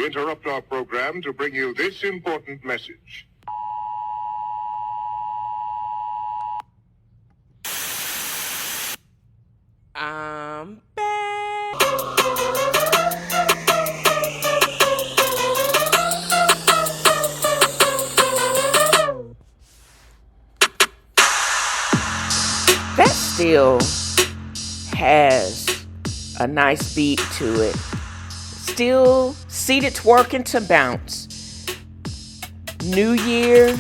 interrupt our program to bring you this important message. I'm back. That still has a nice beat to it. Still seated twerking to bounce. New year,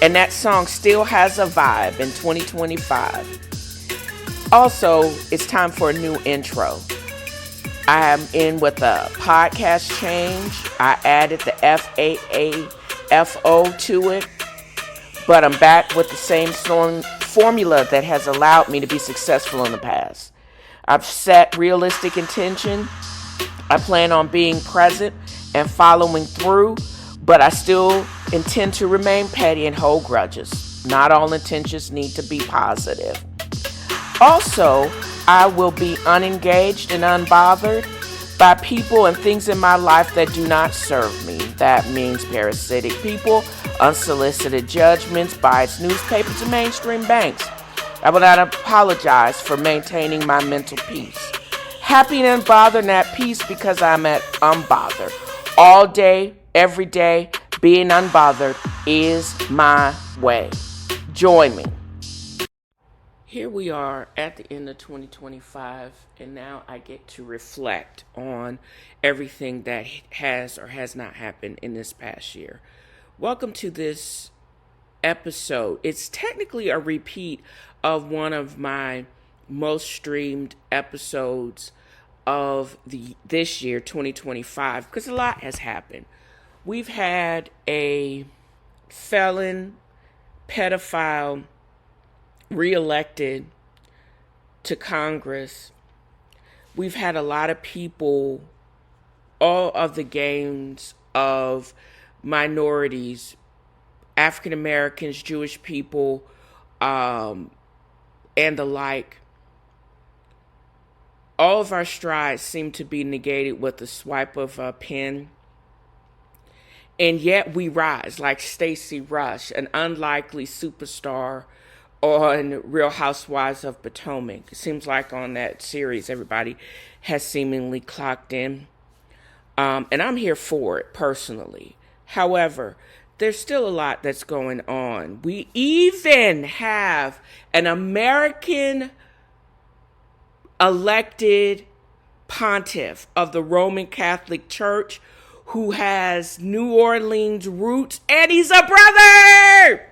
and that song still has a vibe in 2025. Also, it's time for a new intro. I am in with a podcast change. I added the F.A.A.F.O to it, but I'm back with the same formula that has allowed me to be successful in the past. I've set realistic intention. I plan on being present and following through, but I still intend to remain petty and hold grudges. Not all intentions need to be positive. Also, I will be unengaged and unbothered by people and things in my life that do not serve me. That means parasitic people, unsolicited judgments, biased newspapers, and mainstream banks. I will not apologize for maintaining my mental peace. Happy and unbothered and at peace because I'm at unbothered. All day, every day, being unbothered is my way. Join me. Here we are at the end of 2025, and now I get to reflect on everything that has or has not happened in this past year. Welcome to this episode. It's technically a repeat of one of my most streamed episodes of this year, 2025, because a lot has happened. We've had a felon, pedophile, reelected to Congress. We've had a lot of people, all of the gangs of minorities, African Americans, Jewish people, and the like. All of our strides seem to be negated with the swipe of a pen. And yet we rise like Stacey Rush, an unlikely superstar on Real Housewives of Potomac. It seems like on that series, everybody has seemingly clocked in. And I'm here for it personally. However, there's still a lot that's going on. We even have an American elected pontiff of the Roman Catholic Church who has New Orleans roots, and he's a brother!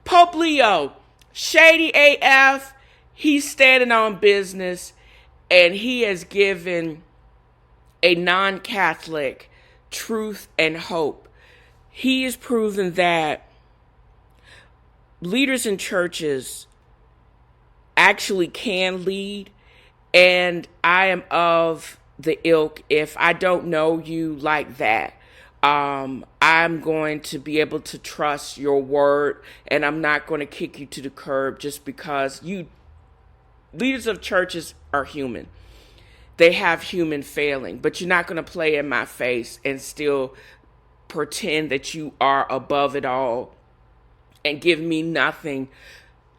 Pope Leo. Shady AF, he's standing on business, and he has given a non-Catholic truth and hope. He has proven that leaders in churches actually can lead, and I am of the ilk, if I don't know you like that, I'm going to be able to trust your word, and I'm not going to kick you to the curb just because leaders of churches are human. They have human failing, but you're not going to play in my face and still pretend that you are above it all and give me nothing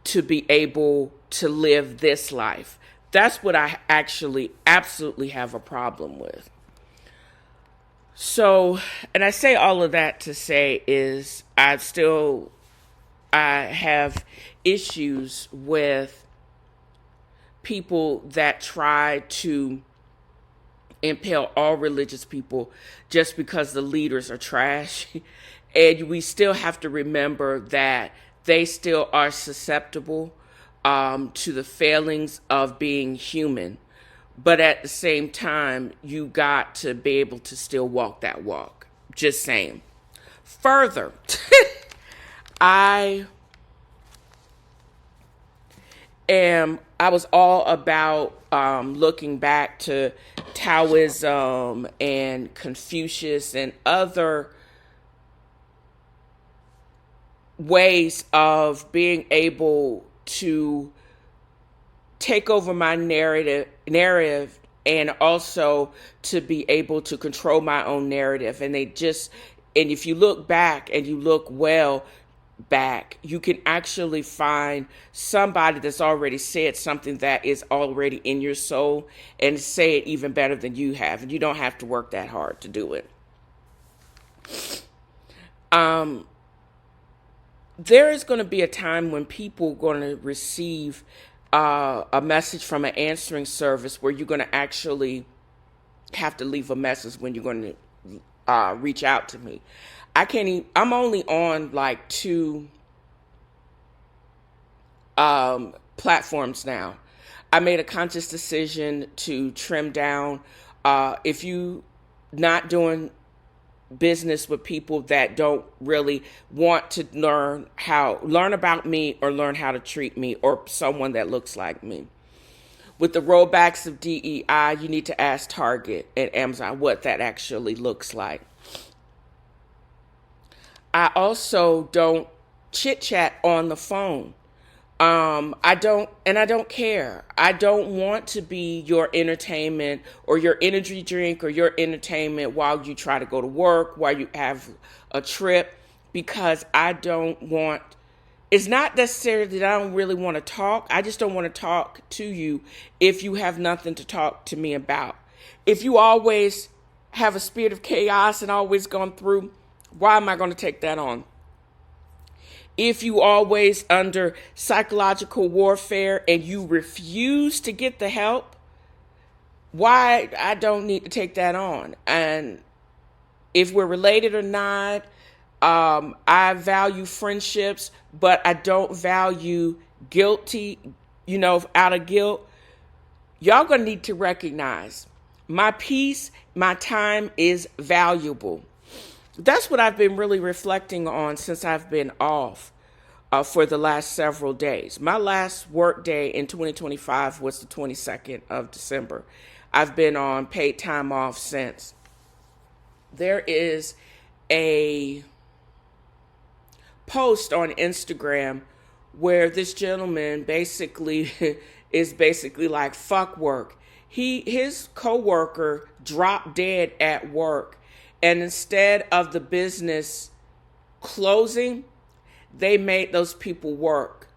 to be able to live this life. That's what I actually absolutely have a problem with. So, and I say all of that to say is I have issues with people that try to impel all religious people just because the leaders are trash. And we still have to remember that they still are susceptible to the failings of being human. But at the same time, you got to be able to still walk that walk. Just saying. Further, I was all about looking back to Taoism and Confucius and other ways of being able to take over my narrative and also to be able to control my own narrative. And if you look back and you look well back, you can actually find somebody that's already said something that is already in your soul and say it even better than you have. And you don't have to work that hard to do it. There is going to be a time when people are going to receive a message from an answering service where you're going to actually have to leave a message when you're going to reach out to me. I'm only on like 2 platforms now. I made a conscious decision to trim down. If you not doing business with people that don't really want to learn about me or learn how to treat me or someone that looks like me. With the rollbacks of DEI, you need to ask Target and Amazon what that actually looks like. I also don't chit chat on the phone. I don't care. I don't want to be your entertainment or your energy drink or your entertainment while you try to go to work, while you have a trip, because it's not necessarily that I don't really want to talk. I just don't want to talk to you if you have nothing to talk to me about. If you always have a spirit of chaos and always gone through, why am I going to take that on? If you always under psychological warfare and you refuse to get the help, why I don't need to take that on. And if we're related or not, I value friendships, but I don't value out of guilt. Y'all gonna need to recognize my peace, my time is valuable. That's what I've been really reflecting on since I've been off for the last several days. My last work day in 2025 was the 22nd of December. I've been on paid time off since. There is a post on Instagram where this gentleman basically is like, fuck work. His coworker dropped dead at work. And instead of the business closing, they made those people work.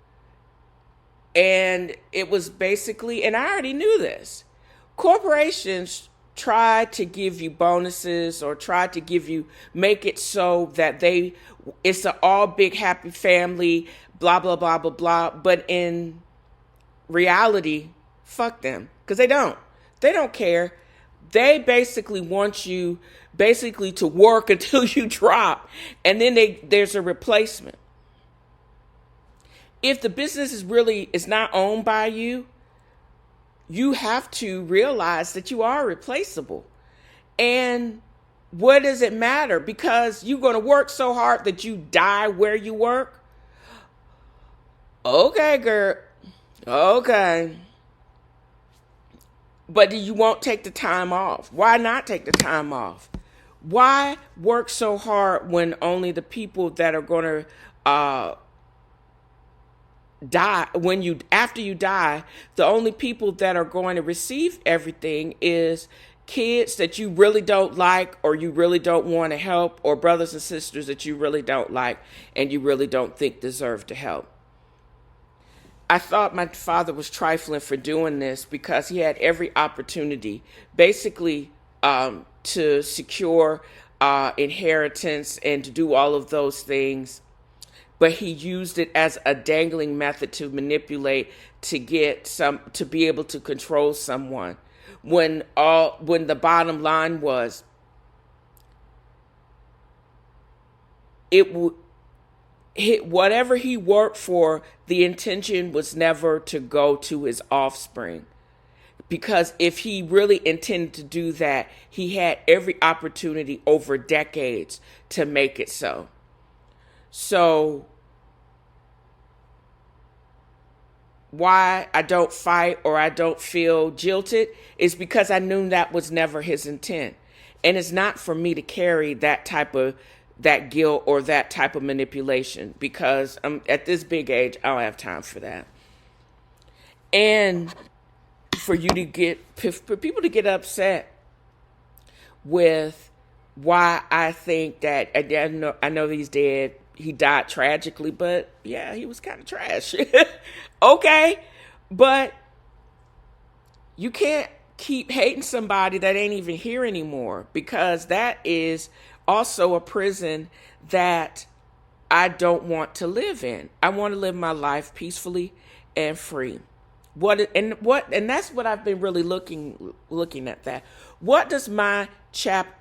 And it was basically, and I already knew this, corporations try to give you bonuses or try to make it so that it's an all big happy family, blah, blah, blah, blah, blah. But in reality, fuck them, because they don't care. They basically want you to work until you drop, and then there's a replacement. If the business is not owned by you, you have to realize that you are replaceable. And what does it matter? Because you're going to work so hard that you die where you work? Okay, girl. Okay. But you won't take the time off. Why not take the time off? Why work so hard when only the people that are going to die, after you die, the only people that are going to receive everything is kids that you really don't like or you really don't want to help, or brothers and sisters that you really don't like and you really don't think deserve to help. I thought my father was trifling for doing this because he had every opportunity basically to secure inheritance and to do all of those things. But he used it as a dangling method to manipulate, to be able to control someone. When the bottom line was, whatever he worked for, the intention was never to go to his offspring. Because if he really intended to do that, he had every opportunity over decades to make it so. So why I don't fight or I don't feel jilted is because I knew that was never his intent. And it's not for me to carry that guilt or that type of manipulation, because at this big age, I don't have time for that. And for people to get upset with why I think that I know he's dead. He died tragically, but yeah, he was kind of trash. Okay, but you can't keep hating somebody that ain't even here anymore, because that is also a prison that I don't want to live in. I want to live my life peacefully and free. And that's what I've been really looking at that. What does my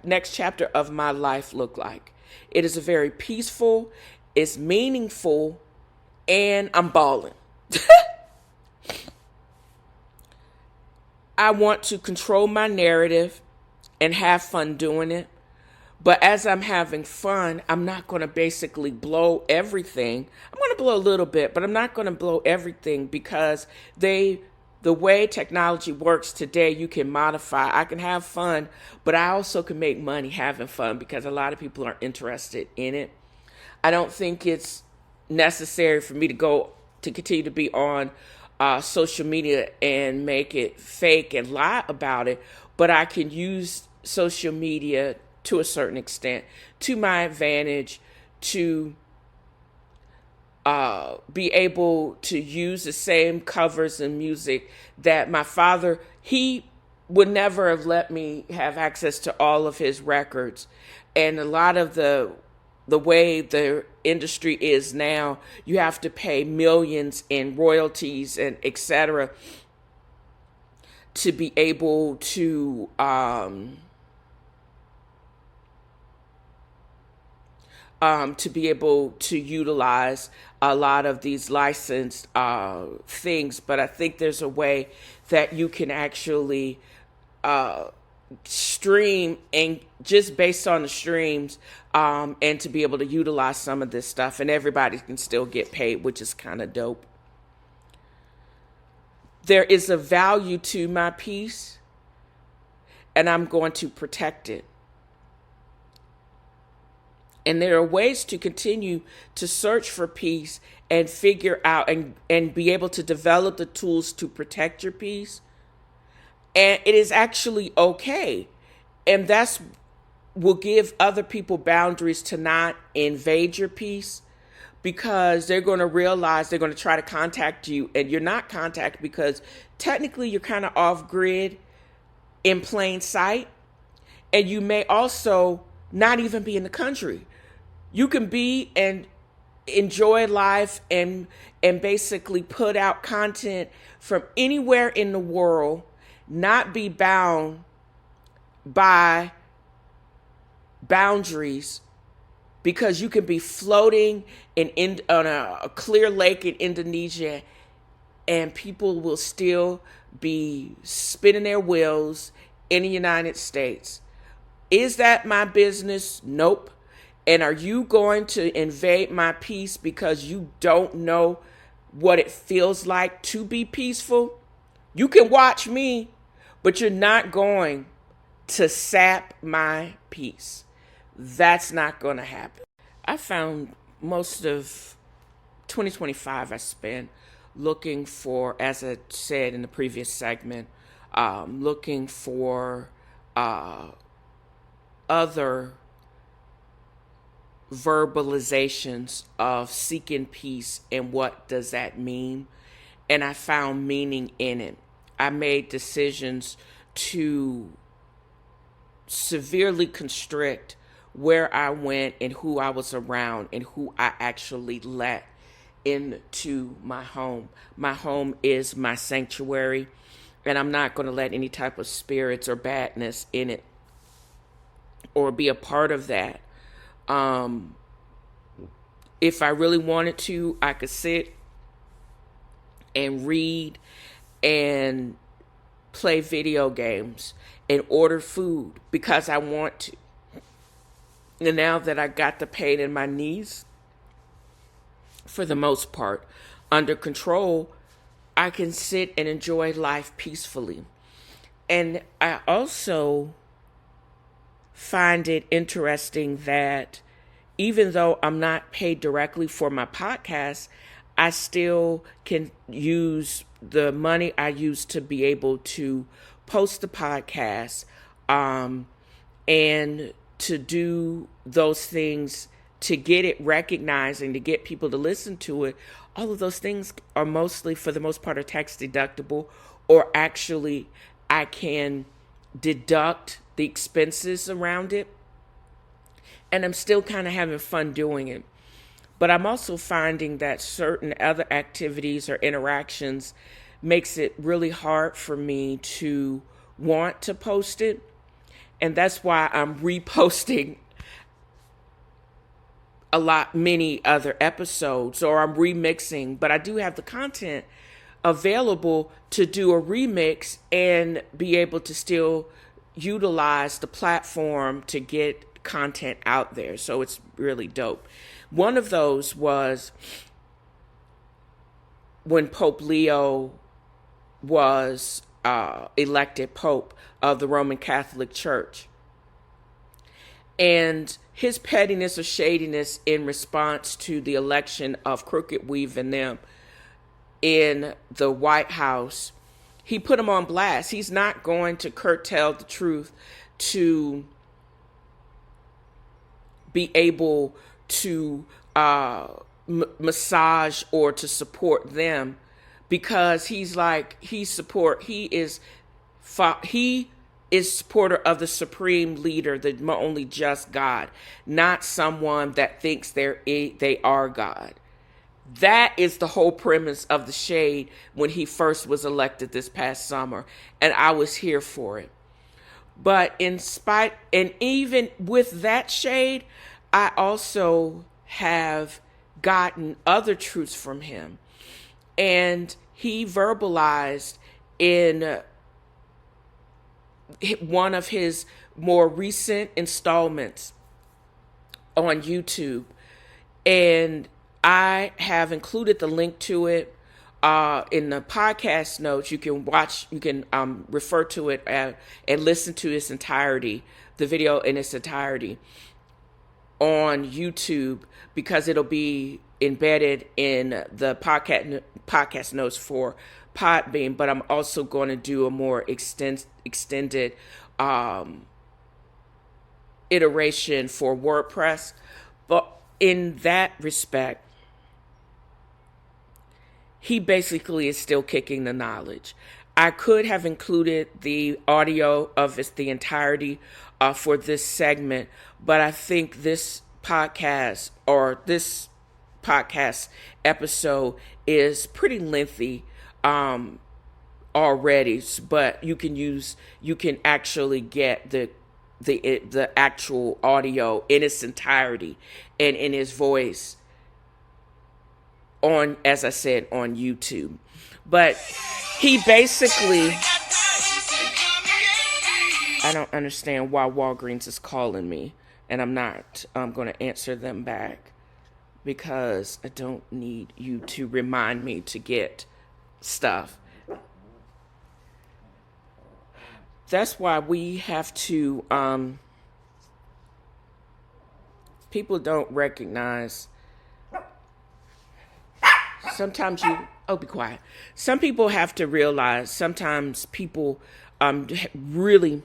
next chapter of my life look like? It is a very peaceful, it's meaningful, and I'm balling. I want to control my narrative and have fun doing it. But as I'm having fun, I'm not going to basically blow everything. I'm going to blow a little bit, but I'm not going to blow everything, because the way technology works today, you can modify. I can have fun, but I also can make money having fun, because a lot of people aren't interested in it. I don't think it's necessary for me to continue to be on social media and make it fake and lie about it, but I can use social media to a certain extent to my advantage, to be able to use the same covers and music that my father, he would never have let me have access to all of his records. And a lot of the way the industry is now, you have to pay millions in royalties and etc. to be able to utilize a lot of these licensed things. But I think there's a way that you can actually stream, and just based on the streams, and to be able to utilize some of this stuff, and everybody can still get paid, which is kind of dope. There is a value to my peace, and I'm going to protect it. And there are ways to continue to search for peace and figure out and be able to develop the tools to protect your peace. And it is actually okay. And that's will give other people boundaries to not invade your peace, because they're going to realize they're going to try to contact you and you're not contacted, because technically you're kind of off grid in plain sight. And you may also not even be in the country. You can be and enjoy life and basically put out content from anywhere in the world, not be bound by boundaries, because you can be floating on a clear lake in Indonesia, and people will still be spinning their wheels in the United States. Is that my business? Nope. And are you going to invade my peace because you don't know what it feels like to be peaceful? You can watch me, but you're not going to sap my peace. That's not going to happen. I found most of 2025 I spent looking for, as I said in the previous segment, looking for other verbalizations of seeking peace and what does that mean. And I found meaning in it. I made decisions to severely constrict where I went and who I was around and who I actually let into my home. My home is my sanctuary, and I'm not going to let any type of spirits or badness in it or be a part of that. If I really wanted to, I could sit and read and play video games and order food because I want to. And now that I got the pain in my knees, for the most part, under control, I can sit and enjoy life peacefully. And I also find it interesting that even though I'm not paid directly for my podcast, I still can use the money I use to be able to post the podcast, and to do those things, to get it recognized and to get people to listen to it. All of those things are mostly, for the most part, are tax deductible, or actually I can deduct the expenses around it. And I'm still kind of having fun doing it. But I'm also finding that certain other activities or interactions makes it really hard for me to want to post it. And that's why I'm reposting many other episodes, or I'm remixing, but I do have the content available to do a remix and be able to still utilize the platform to get content out there. So it's really dope. One of those was when Pope Leo was elected Pope of the Roman Catholic Church. And his pettiness or shadiness in response to the election of Crooked Weave and them in the White House, he put him on blast. He's not going to curtail the truth to be able to massage or to support them, because he is supporter of the supreme leader, the only just God, not someone that thinks they are God. That is the whole premise of the shade when he first was elected this past summer, and I was here for it. But even with that shade, I also have gotten other truths from him. And he verbalized in one of his more recent installments on YouTube, and I have included the link to it in the podcast notes. You can refer to it and listen to its entirety, the video in its entirety on YouTube, because it'll be embedded in the podcast notes for Podbean. But I'm also going to do a more extended iteration for WordPress. But in that respect, he basically is still kicking the knowledge. I could have included the audio of the entirety for this segment, but I think this podcast episode is pretty lengthy already. But you can actually get the actual audio in its entirety and in his voice on, as I said, on YouTube. But he basically, I don't understand why Walgreens is calling me, and I'm not going to answer them back, because I don't need you to remind me to get stuff. That's why we have to, people don't recognize, sometimes be quiet. Some people have to realize, sometimes people really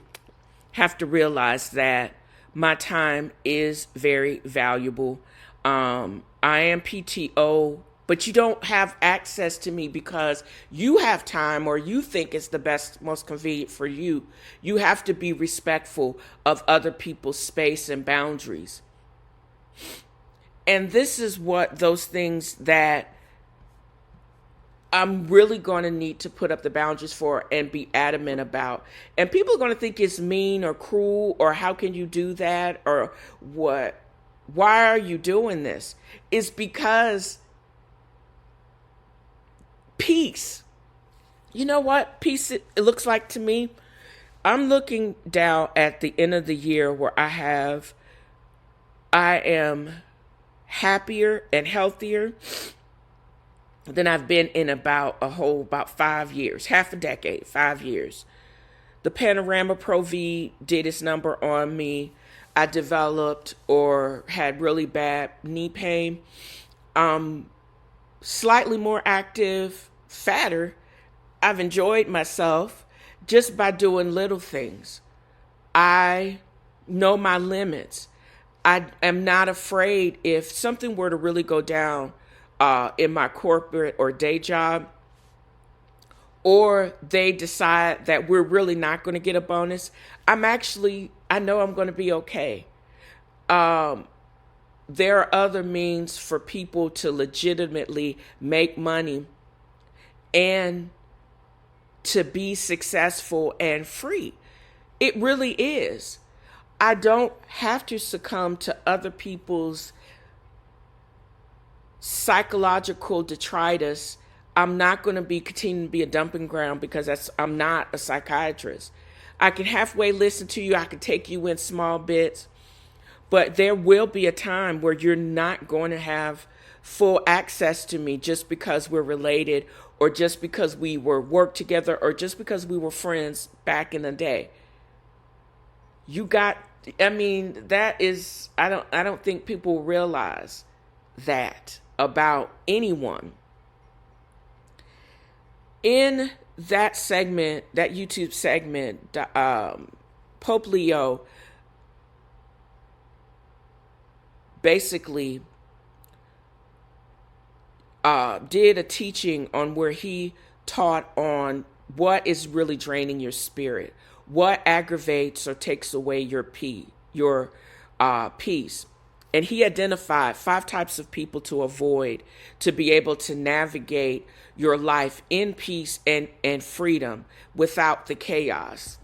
have to realize that my time is very valuable. I am PTO, but you don't have access to me because you have time, or you think it's the best, most convenient for you. You have to be respectful of other people's space and boundaries. And this is what those things that I'm really going to need to put up the boundaries for and be adamant about. And people are going to think it's mean or cruel, or how can you do that, or what? Why are you doing this? It's because peace. You know what peace it looks like to me? I'm looking down at the end of the year where I am happier and healthier than I've been in about 5 years, half a decade, 5 years. The Panorama Pro V did its number on me. I developed or had really bad knee pain. slightly more active, fatter. I've enjoyed myself just by doing little things. I know my limits. I am not afraid if something were to really go down in my corporate or day job, or they decide that we're really not going to get a bonus. I know I'm going to be okay. There are other means for people to legitimately make money and to be successful and free. It really is. I don't have to succumb to other people's psychological detritus. I'm not going to be continuing to be a dumping ground because I'm not a psychiatrist. I can halfway listen to you. I can take you in small bits, but there will be a time where you're not going to have full access to me just because we're related, or just because we were worked together, or just because we were friends back in the day. That is, I don't think people realize that about anyone. In that segment, that YouTube segment, Pope Leo basically did a teaching on where he taught on what is really draining your spirit, what aggravates or takes away your peace. And he identified 5 types of people to avoid to be able to navigate your life in peace and freedom without the chaos.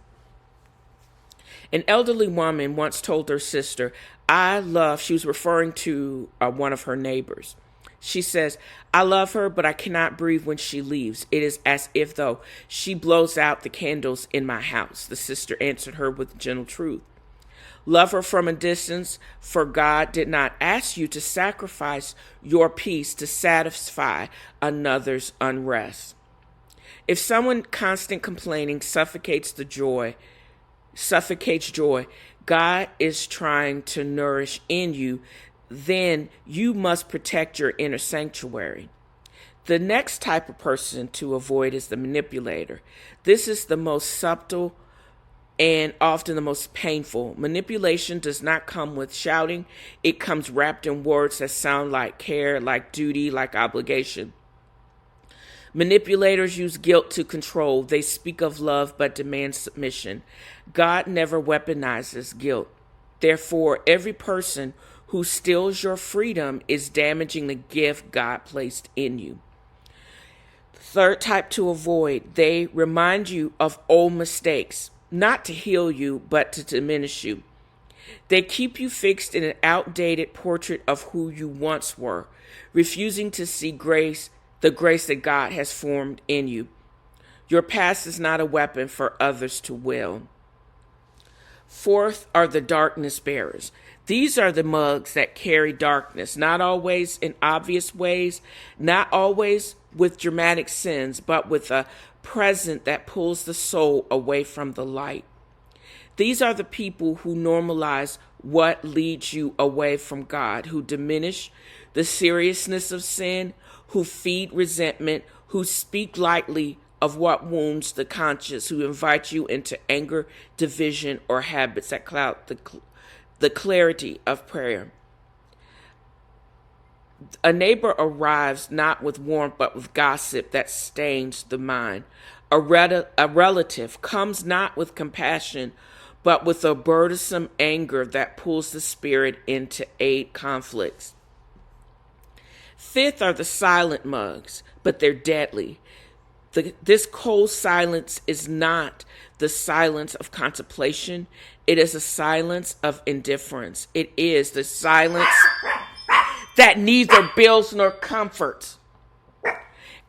An elderly woman once told her sister, she was referring to one of her neighbors. She says, I love her, but I cannot breathe when she leaves. It is as if though she blows out the candles in my house. The sister answered her with gentle truth. Love her from a distance, for God did not ask you to sacrifice your peace to satisfy another's unrest. If someone constant complaining suffocates joy, God is trying to nourish in you, then you must protect your inner sanctuary. The next type of person to avoid is the manipulator. This is the most subtle and often the most painful. Manipulation does not come with shouting. It comes wrapped in words that sound like care, like duty, like obligation. Manipulators use guilt to control. They speak of love but demand submission. God never weaponizes guilt. Therefore, every person who steals your freedom is damaging the gift God placed in you. Third type to avoid, they remind you of old mistakes, not to heal you, but to diminish you. They keep you fixed in an outdated portrait of who you once were, refusing to see the grace that God has formed in you. Your past is not a weapon for others to wield. Fourth are the darkness bearers. These are the mugs that carry darkness, not always in obvious ways, not always with dramatic sins, but with a present that pulls the soul away from the light. These are the people who normalize what leads you away from God, who diminish the seriousness of sin, who feed resentment, who speak lightly of what wounds the conscience, who invite you into anger, division, or habits that cloud the clarity of prayer. A neighbor arrives not with warmth but with gossip that stains the mind. A relative comes not with compassion but with a burdensome anger that pulls the spirit into aid conflicts. Fifth are the silent mugs, but they're deadly. This cold silence is not the silence of contemplation. It is a silence of indifference. It is the silence that neither builds nor comforts.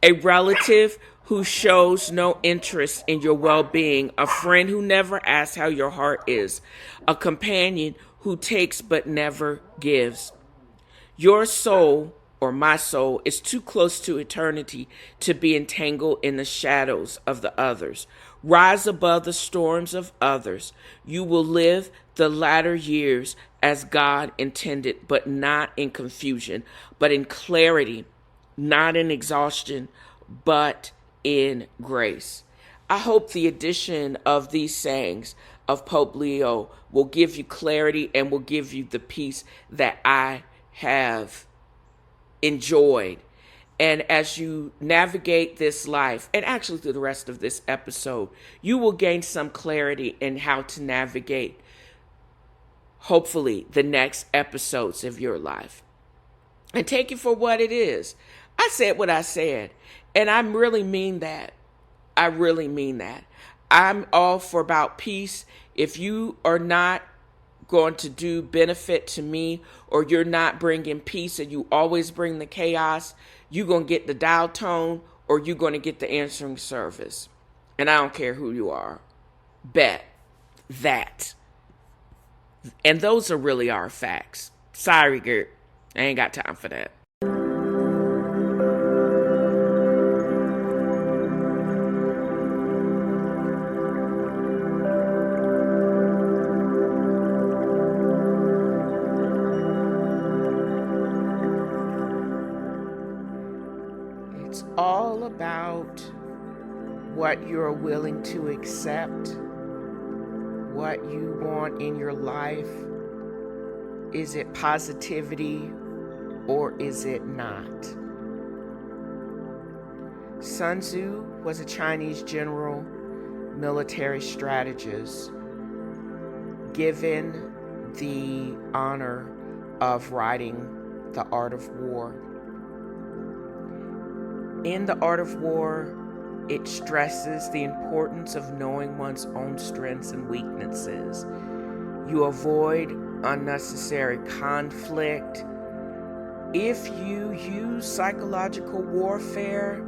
A relative who shows no interest in your well-being, a friend who never asks how your heart is, a companion who takes but never gives. Your soul, or my soul, is too close to eternity to be entangled in the shadows of the others. Rise above the storms of others. You will live the latter years as God intended, but not in confusion, but in clarity. not in exhaustion, but in grace. I hope the addition of these sayings of Pope Leo will give you clarity and will give you the peace that I have enjoyed. And as you navigate this life, and actually through the rest of this episode, you will gain some clarity in how to navigate, hopefully, the next episodes of your life. And take it for what it is. I said what I said, and I really mean that. I really mean that. I'm all for about peace. If you are not going to do benefit to me, or you're not bringing peace and you always bring the chaos, you're going to get the dial tone or you're going to get the answering service. And I don't care who you are. Bet that. And those are really our facts. Sorry, Gert. I ain't got time for that. It's all about what you're willing to accept, what you want in your life. Is it positivity or is it not? Sun Tzu was a Chinese general, military strategist, given the honor of writing The Art of War. In The Art of War, it stresses the importance of knowing one's own strengths and weaknesses. You avoid unnecessary conflict. If you use psychological warfare,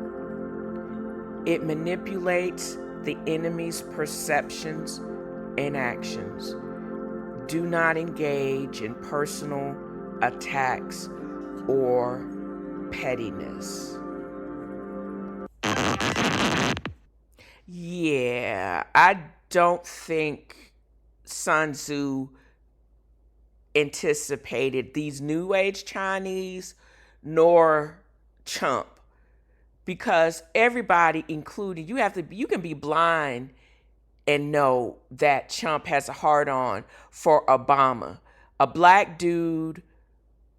it manipulates the enemy's perceptions and actions. Do not engage in personal attacks or pettiness. Yeah, I don't think Sun Tzu anticipated these New Age Chinese nor Trump, because everybody, including you can be blind and know that Trump has a hard-on for Obama, a black dude,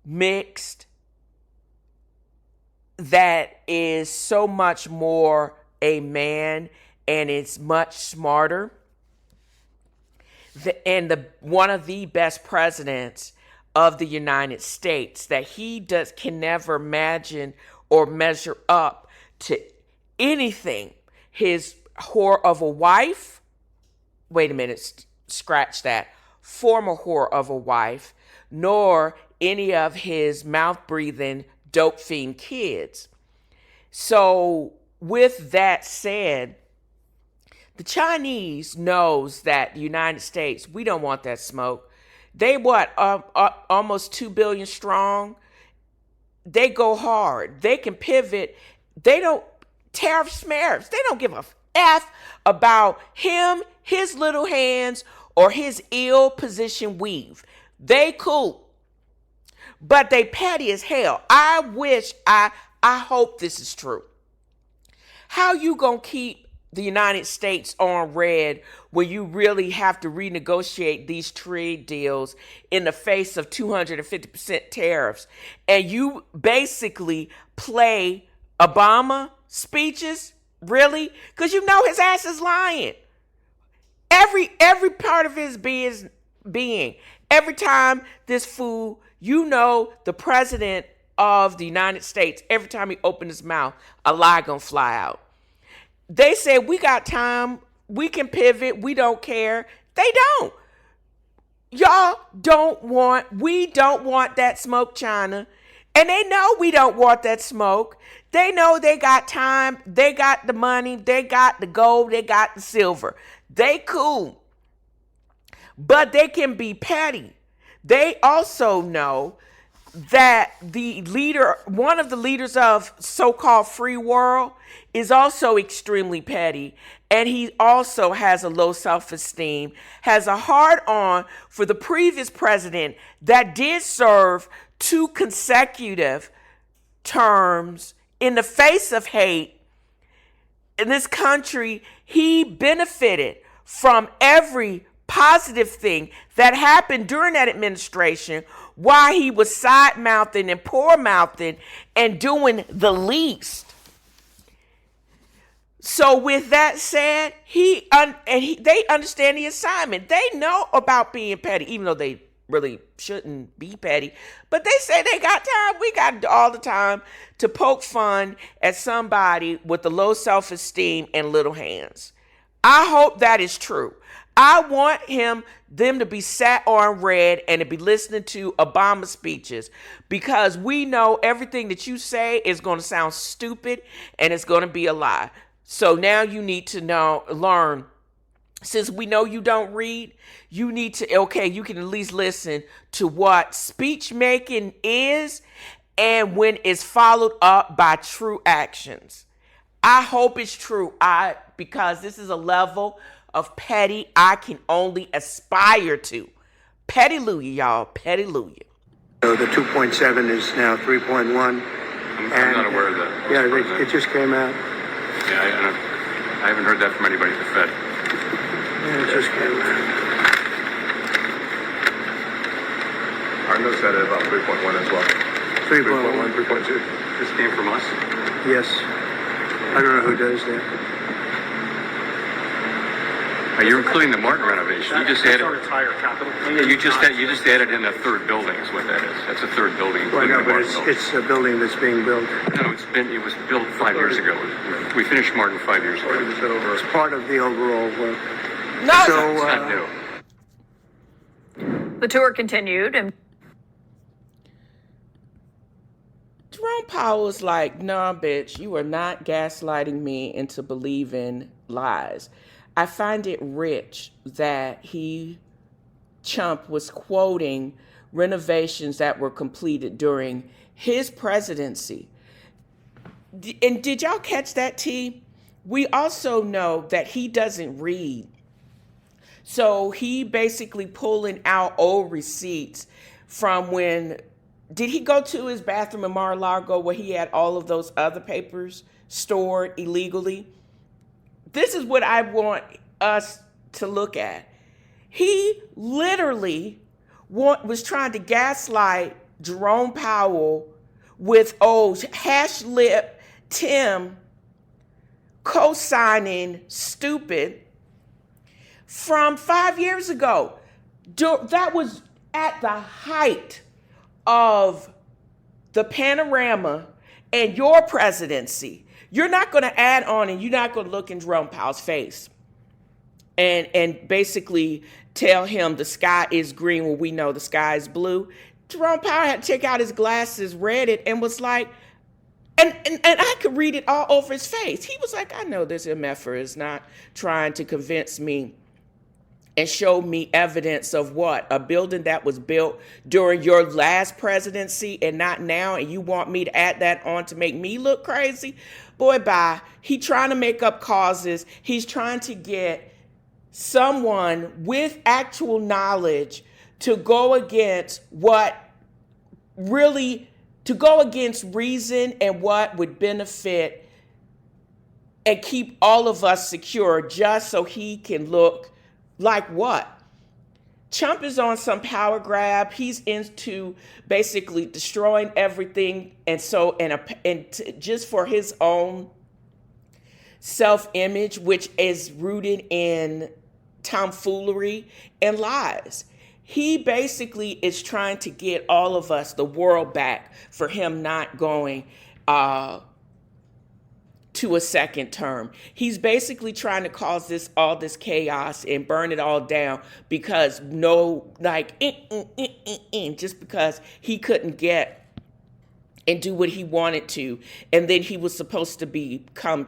mixed, that is so much more a man and is much smarter. One of the best presidents of the United States, that he can never imagine or measure up to anything. His whore of a wife, wait a minute, scratch that, former whore of a wife, nor any of his mouth-breathing dope fiend kids. So with that said, the Chinese knows that the United States, we don't want that smoke. They almost 2 billion strong. They go hard. They can pivot. They don't tariffs. They don't give a F about him, his little hands, or his ill-positioned weave. They cool. But they petty as hell. I hope this is true. How you gonna keep the United States on red when you really have to renegotiate these trade deals in the face of 250% tariffs, and you basically play Obama speeches? Really? Because you know his ass is lying. Every part of his being. Every time this fool, the president of the United States, every time he opened his mouth, a lie gonna fly out. They said, we got time, we can pivot, we don't care. They don't. We don't want that smoke, China. And they know we don't want that smoke. They know they got time, they got the money, they got the gold, they got the silver. They cool. But they can be petty. They also know that one of the leaders of so-called free world is also extremely petty, and he also has a low self-esteem, has a hard-on for the previous president that did serve 2 consecutive terms in the face of hate in this country, he benefited from every positive thing that happened during that administration while he was side-mouthing and poor-mouthing and doing the least. So with that said, they understand the assignment. They know about being petty, even though they really shouldn't be petty. But they say they got time. We got all the time to poke fun at somebody with the low self-esteem and little hands. I hope that is true. I want them to be sat on red and to be listening to Obama speeches, because we know everything that you say is going to sound stupid and it's going to be a lie. So now you need to learn, since we know you don't read, you need to, you can at least listen to what speech making is and when it's followed up by true actions. I hope it's true, because this is a level of petty I can only aspire to. Petty-lujah, y'all. Petty-lujah. So the 2.7 is now 3.1. I'm not aware of that. Yeah, it just came out. Yeah, I haven't heard that from anybody at the Fed. Yeah, it just came out. Our notes had it about 3.1 as well. 3.1. 3.2. This came from us? Yes. I don't know who does that. You're including the Martin renovation. You just added. Our entire capital. Yeah, you just added in a third building is what that is. That's a third building. Well, including no, the but Martin building. it's a building that's being built. No, it was built 5 years ago. We finished Martin 5 years ago. It's part of the overall work. No, So, It's not new. The tour continued, and Jerome Powell was like, nah, bitch, you are not gaslighting me into believing lies. I find it rich that Chump was quoting renovations that were completed during his presidency. And did y'all catch that, T? We also know that he doesn't read. So he basically pulling out old receipts from when, did he go to his bathroom in Mar-a-Lago where he had all of those other papers stored illegally? This is what I want us to look at. He literally was trying to gaslight Jerome Powell with hash lip Tim co-signing stupid from 5 years ago. That was at the height of the panorama and your presidency. You're not going to add on and you're not going to look in Jerome Powell's face and basically tell him the sky is green when we know the sky is blue. Jerome Powell had to take out his glasses, read it, and was like, and I could read it all over his face. He was like, I know this MFer is not trying to convince me and show me evidence of what? A building that was built during your last presidency and not now, and you want me to add that on to make me look crazy? Boy, bye. He trying to make up causes. He's trying to get someone with actual knowledge to go against reason and what would benefit and keep all of us secure, just so he can look like what? Trump is on some power grab. He's into basically destroying everything, just for his own self-image, which is rooted in tomfoolery and lies. He basically is trying to get all of us, the world, back for him not going to a second term. He's basically trying to cause all this chaos and burn it all down because just because he couldn't get and do what he wanted to, and then he was supposed to become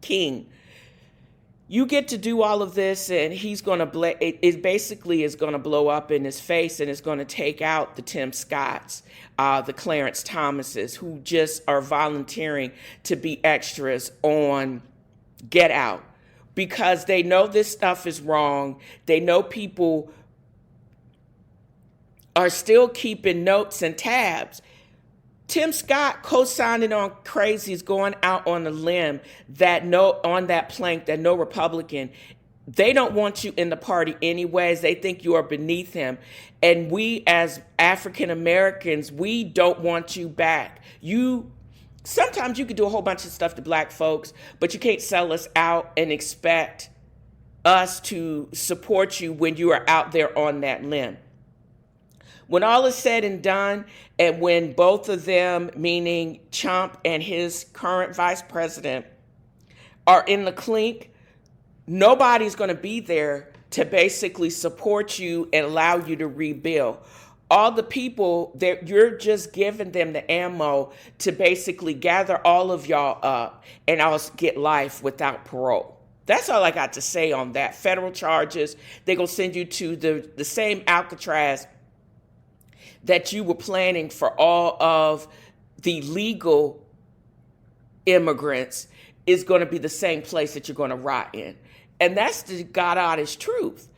king. You get to do all of this, and he's going to it basically is going to blow up in his face, and it's going to take out the Tim Scotts, the Clarence Thomases, who just are volunteering to be extras on Get Out because they know this stuff is wrong. They know people are still keeping notes and tabs. Tim Scott co-signing on crazy is going out on a limb that on that plank that no Republican, they don't want you in the party anyways. They think you are beneath him. And we as African Americans, we don't want you back. Sometimes you can do a whole bunch of stuff to black folks, but you can't sell us out and expect us to support you when you are out there on that limb. When all is said and done, and when both of them, meaning Trump and his current vice president, are in the clink, nobody's going to be there to basically support you and allow you to rebuild. All the people that you're just giving them the ammo to basically gather all of y'all up and I'll get life without parole. That's all I got to say on that. Federal charges, they're going to send you to the same Alcatraz that you were planning for all of the legal immigrants is going to be the same place that you're going to rot in. And that's the God honest truth.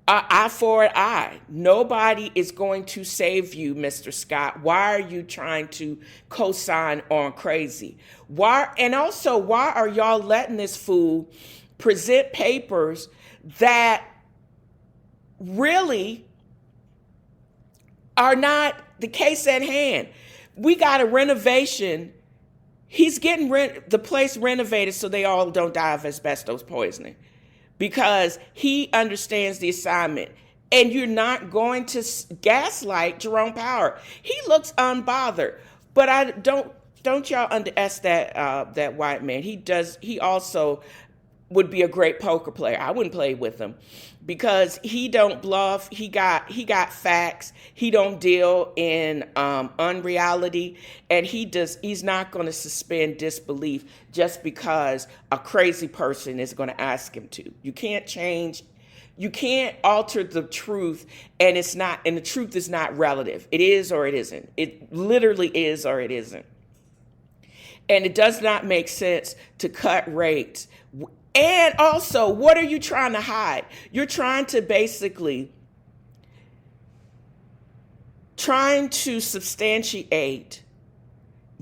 Eye for an eye. Nobody is going to save you, Mr. Scott. Why are you trying to co-sign on crazy? Why are y'all letting this fool present papers that really are not the case at hand? We got a renovation. He's getting the place renovated so they all don't die of asbestos poisoning because he understands the assignment. And you're not going to gaslight Jerome Powell. He looks unbothered, but don't y'all underestimate that white man. He also would be a great poker player. I wouldn't play with him because he don't bluff. He got facts. He don't deal in unreality, and he's not going to suspend disbelief just because a crazy person is going to ask him to. You can't alter the truth, and the truth is not relative. It is or it isn't. It literally is or it isn't. And it does not make sense to cut rates. And also, what are you trying to hide? You're trying to substantiate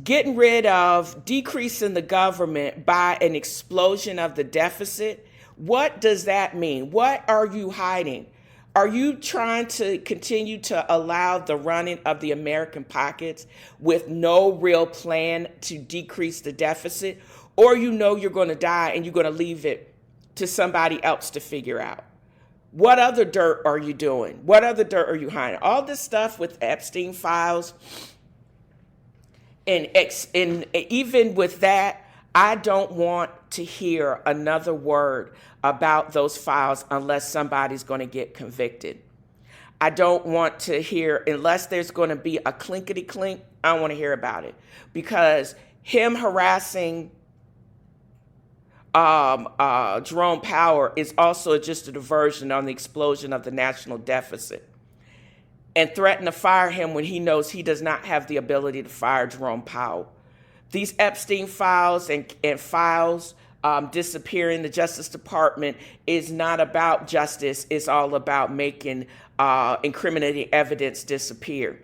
getting rid of decreasing the government by an explosion of the deficit. What does that mean? What are you hiding? Are you trying to continue to allow the running of the American pockets with no real plan to decrease the deficit? Or you're going to die and you're going to leave it to somebody else to figure out? What other dirt are you doing? What other dirt are you hiding? All this stuff with Epstein files, and even with that, I don't want to hear another word about those files unless somebody's going to get convicted. I don't want to hear, unless there's going to be a clinkety clink, I don't want to hear about it. Because him harassing Jerome Powell is also just a diversion on the explosion of the national deficit, and threaten to fire him when he knows he does not have the ability to fire Jerome Powell. These Epstein files and files disappearing the Justice Department is not about justice. It's all about making incriminating evidence disappear.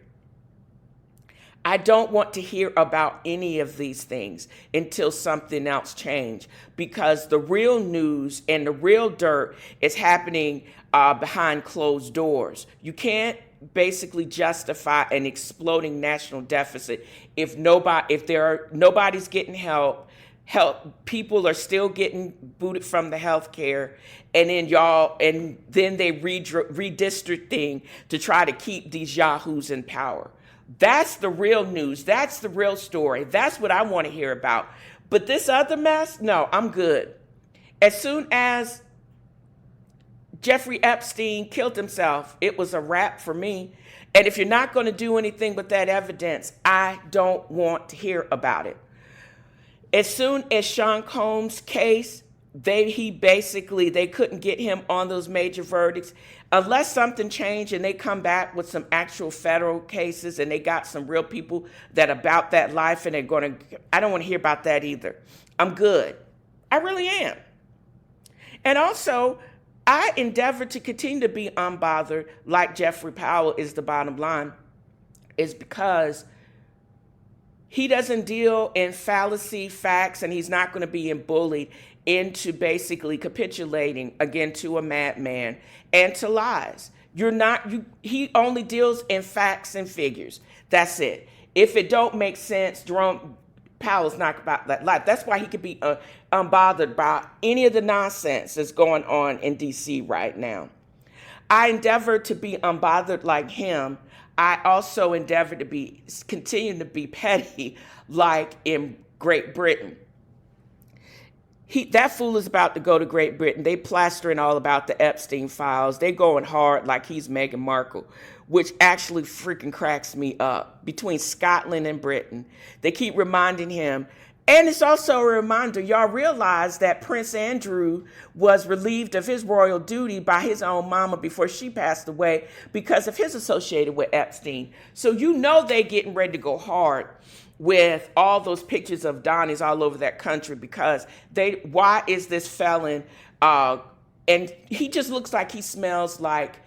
I don't want to hear about any of these things until something else changes, because the real news and the real dirt is happening behind closed doors. You can't basically justify an exploding national deficit if nobody's getting help. People are still getting booted from the health care, and then they redistricting to try to keep these yahoos in power. That's the real news. That's the real story. That's what I want to hear about. But this other mess, no, I'm good. As soon as Jeffrey Epstein killed himself, it was a wrap for me. And if you're not going to do anything with that evidence, I don't want to hear about it. As soon as Sean Combs' case, they couldn't get him on those major verdicts unless something changed and they come back with some actual federal cases and they got some real people that about that life, and I don't want to hear about that either. I'm good. I really am. And also, I endeavor to continue to be unbothered like Jeffrey Powell is the bottom line, is because He doesn't deal in fallacy, facts, and he's not going to be bullied into basically capitulating again to a madman and to lies. He only deals in facts and figures. That's it. If it don't make sense, Jerome Powell's not about that life. That's why he could be unbothered by any of the nonsense that's going on in D.C. right now. I endeavor to be unbothered like him. I also endeavor to continue to be petty like in Great Britain. That fool is about to go to Great Britain. They plastering all about the Epstein files. They going hard like he's Meghan Markle, which actually freaking cracks me up. Between Scotland and Britain, they keep reminding him. And it's also a reminder, y'all realize that Prince Andrew was relieved of his royal duty by his own mama before she passed away because of his associated with Epstein. So you know they getting ready to go hard with all those pictures of Donnies all over that country because why is this felon, and he just looks like he smells like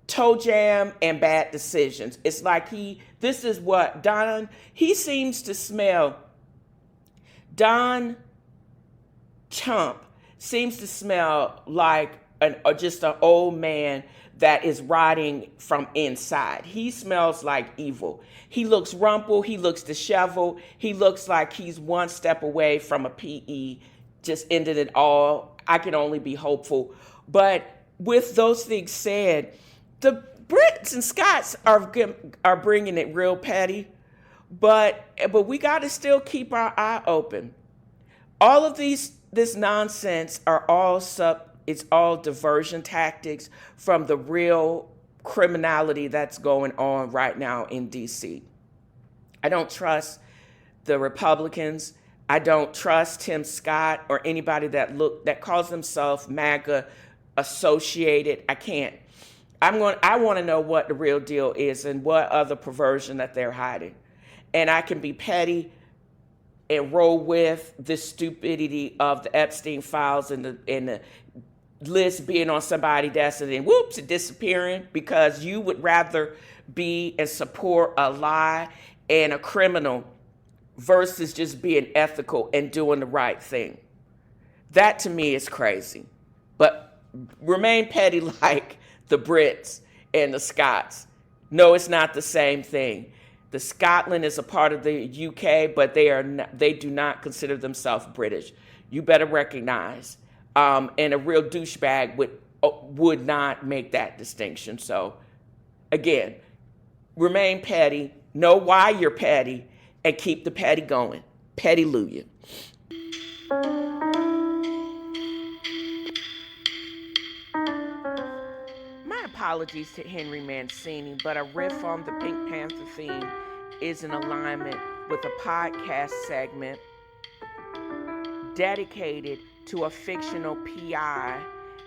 toe jam and bad decisions. It's like this is what he seems to smell. Don Trump seems to smell like just an old man that is rotting from inside. He smells like evil. He looks rumpled. He looks disheveled. He looks like he's one step away from a PE. Just ended it all. I can only be hopeful. But with those things said, the Brits and Scots are bringing it real petty. But we got to still keep our eye open. All of this nonsense it's all diversion tactics from the real criminality that's going on right now in D.C. I don't trust the Republicans. I don't trust Tim Scott or anybody that calls themselves MAGA associated. I can't. I want to know what the real deal is and what other perversion that they're hiding. And I can be petty and roll with the stupidity of the Epstein files and the list being on somebody's desk and then whoops, it disappearing because you would rather be and support a lie and a criminal versus just being ethical and doing the right thing. That to me is crazy. But remain petty like the Brits and the Scots. No, it's not the same thing. The Scotland is a part of the UK, but they do not consider themselves British. You better recognize. And a real douchebag would not make that distinction. So, again, remain petty, know why you're petty, and keep the petty going. Petty-luya. My apologies to Henry Mancini, but a riff on the Pink Panther theme is in alignment with a podcast segment dedicated to a fictional PI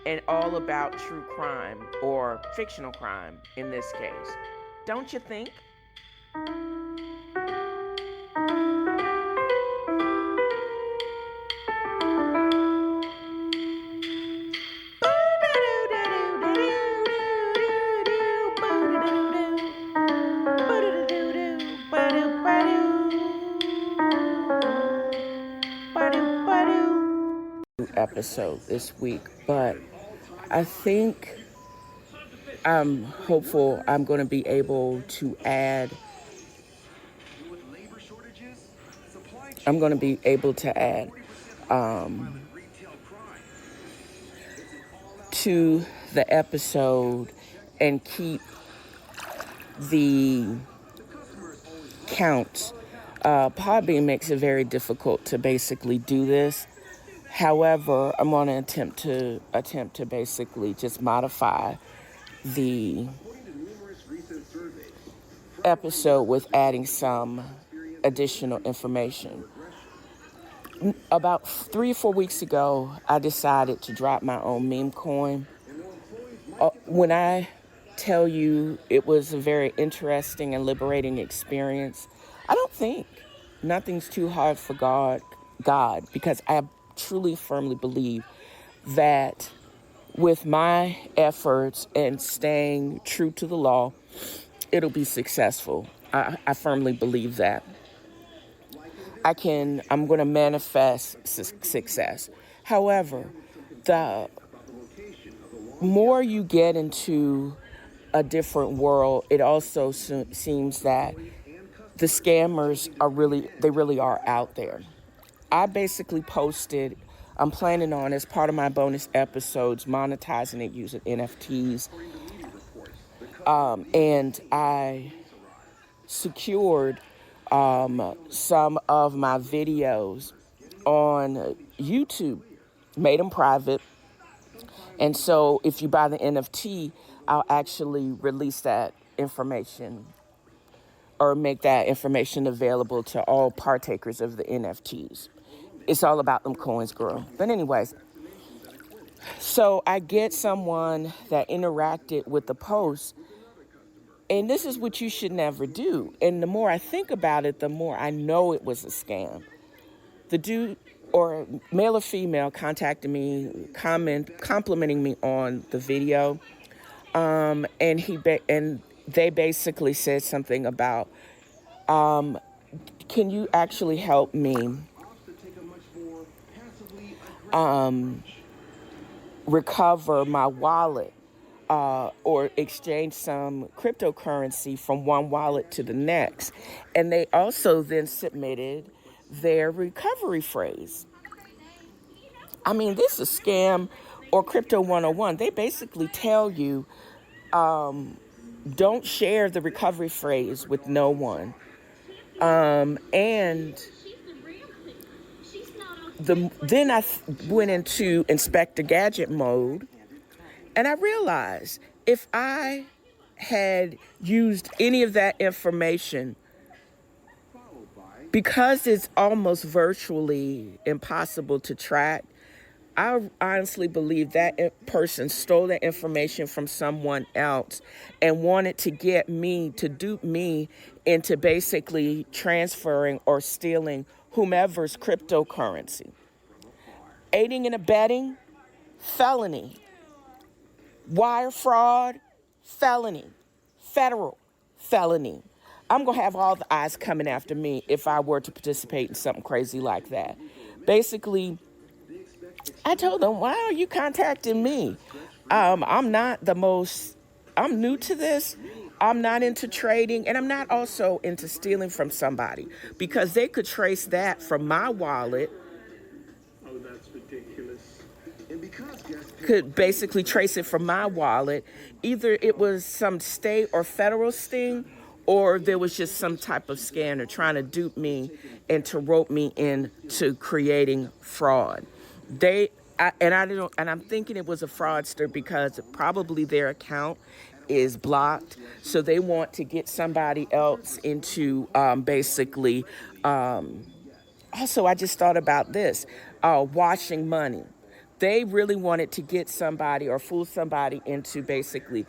and all about true crime, or fictional crime in this case. Don't you think? Episode this week, but I think I'm hopeful I'm going to be able to add to the episode and keep the counts. Podbean makes it very difficult to basically do this. However, I'm going to attempt to basically just modify the episode with adding some additional information. About 3 or 4 weeks ago, I decided to drop my own meme coin. When I tell you it was a very interesting and liberating experience, I don't think nothing's too hard for God, because I truly firmly believe that with my efforts and staying true to the law, it'll be successful. I firmly believe that. I'm going to manifest success. However, the more you get into a different world, it also seems that the scammers they really are out there. I basically posted, I'm planning on, as part of my bonus episodes, monetizing it using NFTs. And I secured some of my videos on YouTube, made them private. And so if you buy the NFT, I'll actually release that information or make that information available to all partakers of the NFTs. It's all about them coins, girl. But anyways, so I get someone that interacted with the post, and this is what you should never do. And the more I think about it, the more I know it was a scam. The dude, or male or female, contacted me, complimenting me on the video, and they basically said something about, can you actually help me recover my wallet or exchange some cryptocurrency from one wallet to the next? And they also then submitted their recovery phrase. I mean, this is scam or crypto 101. They basically tell you, don't share the recovery phrase with no one. And then I went into Inspector Gadget mode, and I realized if I had used any of that information, because it's almost virtually impossible to track, I honestly believe that person stole that information from someone else and wanted to get me, to dupe me into basically transferring or stealing whomever's cryptocurrency. Aiding and abetting, felony. Wire fraud, felony. Federal, felony. I'm going to have all the eyes coming after me if I were to participate in something crazy like that. Basically, I told them, why are you contacting me? I'm new to this. I'm not into trading, and I'm not also into stealing from somebody, because they could trace that from my wallet. Oh, that's ridiculous. Could basically trace it from my wallet. Either it was some state or federal sting, or there was just some type of scanner trying to dupe me and to rope me into creating fraud. I'm thinking it was a fraudster because probably their account is blocked, so they want to get somebody else into basically. Also, I just thought about this, washing money. They really wanted to get somebody or fool somebody into basically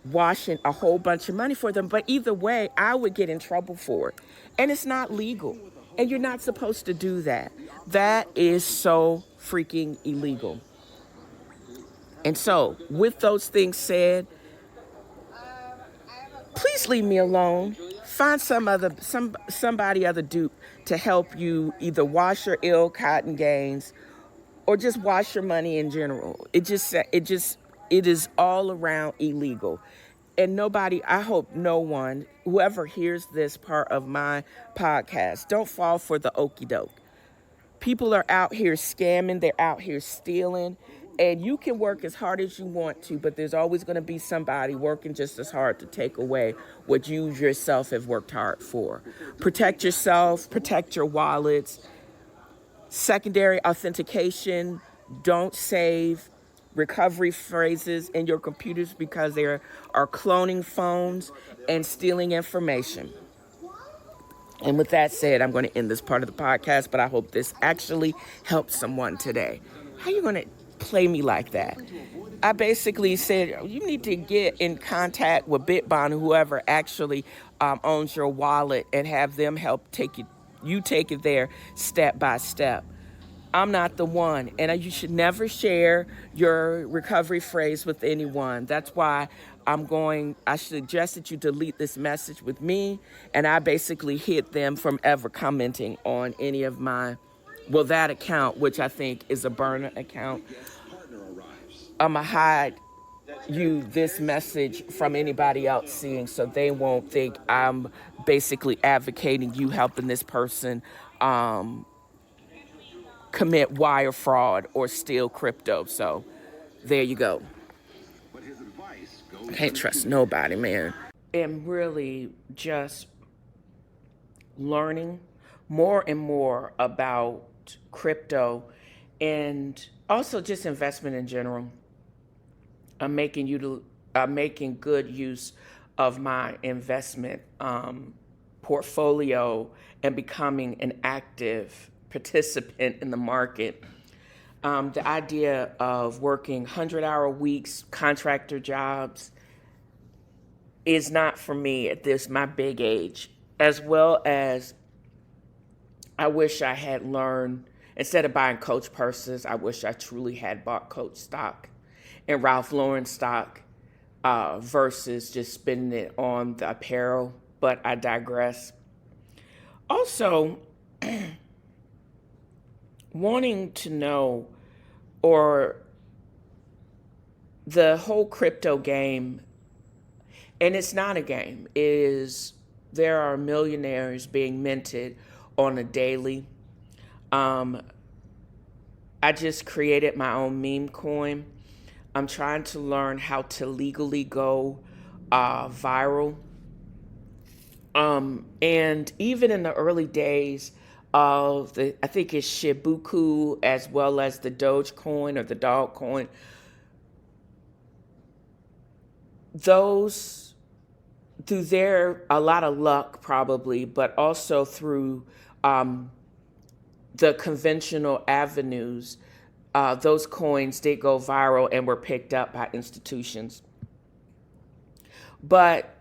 washing a whole bunch of money for them. But either way, I would get in trouble for it. And it's not legal. And you're not supposed to do that. That is so freaking illegal. And so, with those things said, please leave me alone. Find somebody other dupe to help you either wash your ill-gotten gains or just wash your money in general. It is all around illegal. And I hope no one, whoever hears this part of my podcast, don't fall for the okie doke. People are out here scamming, they're out here stealing, and you can work as hard as you want to, but there's always going to be somebody working just as hard to take away what you yourself have worked hard for. Protect yourself, protect your wallets. Secondary authentication, don't save recovery phrases in your computers because they are cloning phones and stealing information. And with that said, I'm going to end this part of the podcast, but I hope this actually helps someone today. How are you going to play me like that? I basically said, you need to get in contact with Bitbon, whoever actually owns your wallet, and have them help take it there step by step. I'm not the one, and you should never share your recovery phrase with anyone. That's why I suggest that you delete this message with me, and I basically hid them from ever commenting on any of that account, which I think is a burner account. I'm going to hide this message from anybody else seeing, so they won't think I'm basically advocating you helping this person commit wire fraud or steal crypto. So there you go. Can't trust nobody, man. I'm really just learning more and more about crypto and also just investment in general. I'm making good use of my investment portfolio and becoming an active participant in the market. The idea of working 100-hour weeks, contractor jobs, is not for me at my big age. As well as I wish I had learned, instead of buying Coach purses, I wish I truly had bought Coach stock and Ralph Lauren stock versus just spending it on the apparel. But I digress. Also, wanting to know, or the whole crypto game, and it's not a game, there are millionaires being minted on a daily. I just created my own meme coin. I'm trying to learn how to legally go viral. And even in the early days of I think it's Shibuku as well as the Dogecoin or the Dog Coin, those, through a lot of luck probably, but also through the conventional avenues, those coins did go viral and were picked up by institutions. But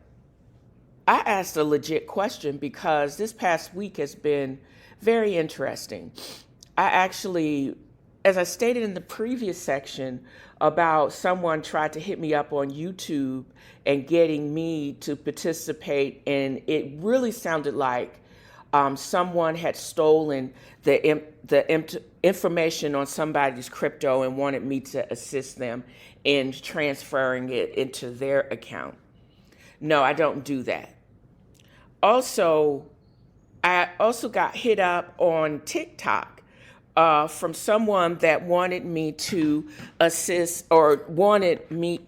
I asked a legit question because this past week has been very interesting. I actually, as I stated in the previous section about someone tried to hit me up on YouTube and getting me to participate, and it really sounded like someone had stolen the information on somebody's crypto and wanted me to assist them in transferring it into their account. No, I don't do that. Also, I also got hit up on TikTok from someone that wanted me to assist, or wanted me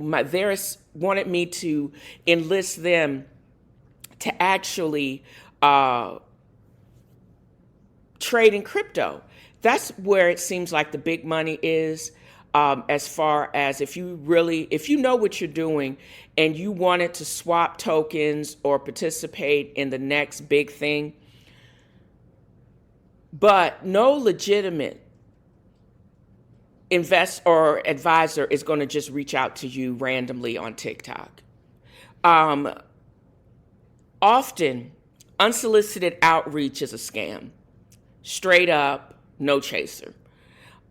to enlist them to actually trade in crypto. That's where it seems like the big money is. As far as if you know what you're doing and you wanted to swap tokens or participate in the next big thing, but no legitimate investor or advisor is going to just reach out to you randomly on TikTok. Often, unsolicited outreach is a scam. Straight up, no chaser.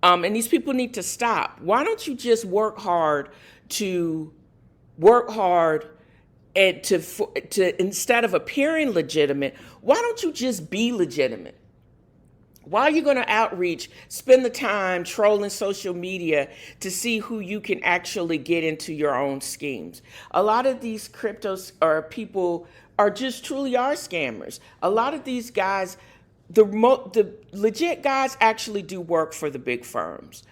And these people need to stop. Why don't you just work hard and to instead of appearing legitimate, why don't you just be legitimate? Why are you going to outreach, spend the time trolling social media to see who you can actually get into your own schemes? A lot of these cryptos or people are just truly are scammers. A lot of these guys, the legit guys actually do work for the big firms.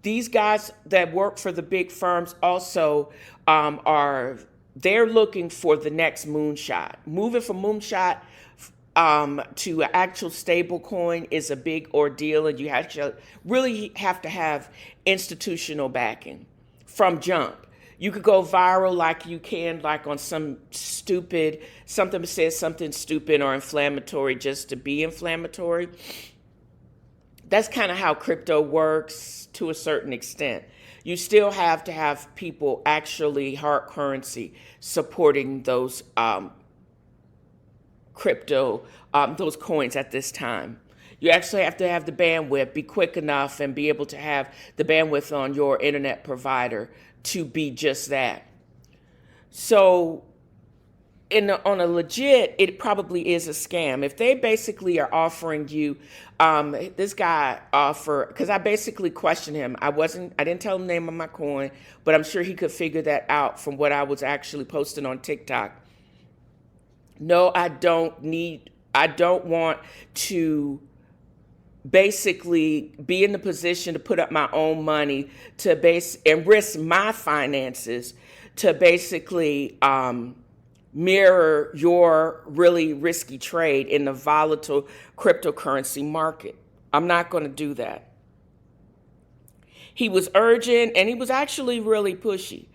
These guys that work for the big firms also they're looking for the next moonshot. Moving from moonshot to an actual stable coin is a big ordeal, and you really have to have institutional backing from jump. You could go viral like you can, like on something that says something stupid or inflammatory just to be inflammatory. That's kind of how crypto works to a certain extent. You still have to have people actually, hard currency, supporting those those coins at this time. You actually have to have the bandwidth, be quick enough, and be able to have the bandwidth on your internet provider to be just that. So on a legit, it probably is a scam. If they basically are offering you, this guy offer, because I basically questioned him. I didn't tell him the name of my coin, but I'm sure he could figure that out from what I was actually posting on TikTok. No, I don't want to basically be in the position to put up my own money and risk my finances to basically mirror your really risky trade in the volatile cryptocurrency market. I'm not going to do that. He was urgent and he was actually really pushy.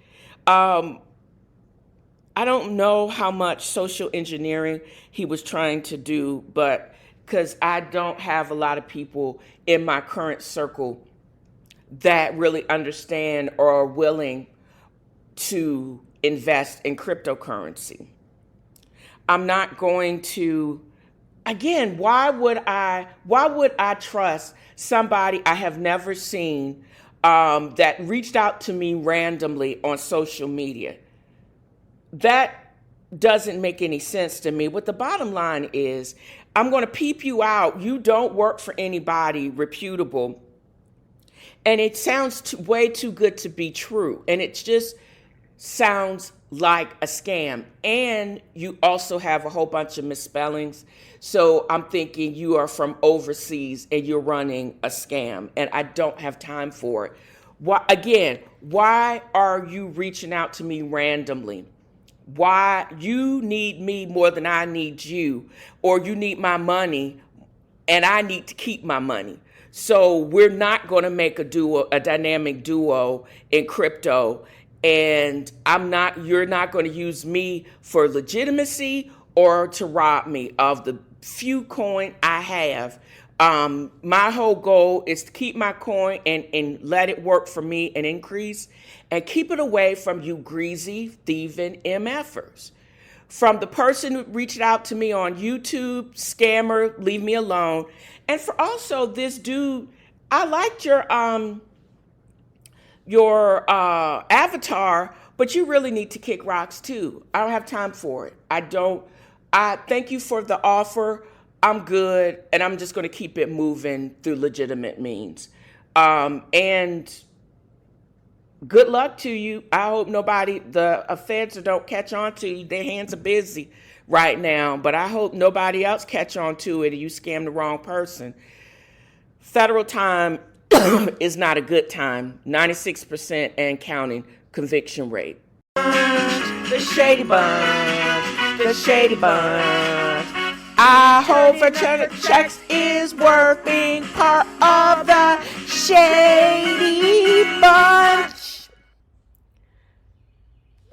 I don't know how much social engineering he was trying to do, but because I don't have a lot of people in my current circle that really understand or are willing to invest in cryptocurrency. I'm not going to, again, why would I trust somebody I have never seen that reached out to me randomly on social media? That doesn't make any sense to me. What the bottom line is, I'm going to peep you out. You don't work for anybody reputable. And it sounds way too good to be true. And it just sounds like a scam. And you also have a whole bunch of misspellings. So I'm thinking you are from overseas and you're running a scam. And I don't have time for it. Why are you reaching out to me randomly? Why you need me more than I need you, or you need my money and I need to keep my money. So we're not going to make a dynamic duo in crypto, and you're not going to use me for legitimacy or to rob me of the few coin I have. My whole goal is to keep my coin and let it work for me and increase, and keep it away from you greasy, thieving MFers. From the person who reached out to me on YouTube, scammer, leave me alone. And for also this dude, I liked your avatar, but you really need to kick rocks too. I don't have time for it. I thank you for the offer. I'm good, and I'm just going to keep it moving through legitimate means. And good luck to you. I hope the feds don't catch on to you. Their hands are busy right now, but I hope nobody else catch on to it and you scam the wrong person. Federal time is not a good time. 96% and counting conviction rate. The Shady Bunch, the Shady Bunch. I hope for checks is worth being part of the Shady Bunch.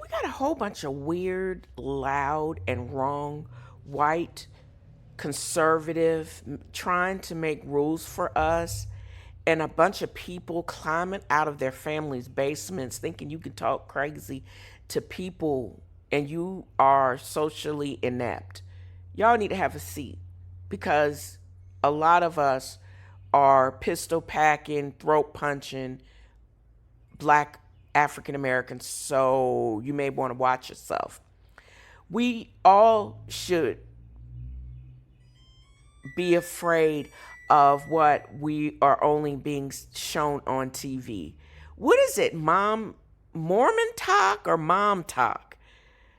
We got a whole bunch of weird, loud, and wrong white conservative trying to make rules for us, and a bunch of people climbing out of their families' basements thinking you can talk crazy to people and you are socially inept. Y'all need to have a seat, because a lot of us are pistol packing, throat punching Black African Americans, so you may want to watch yourself. We all should be afraid of what we are only being shown on TV. What is it, Mormon talk or mom talk?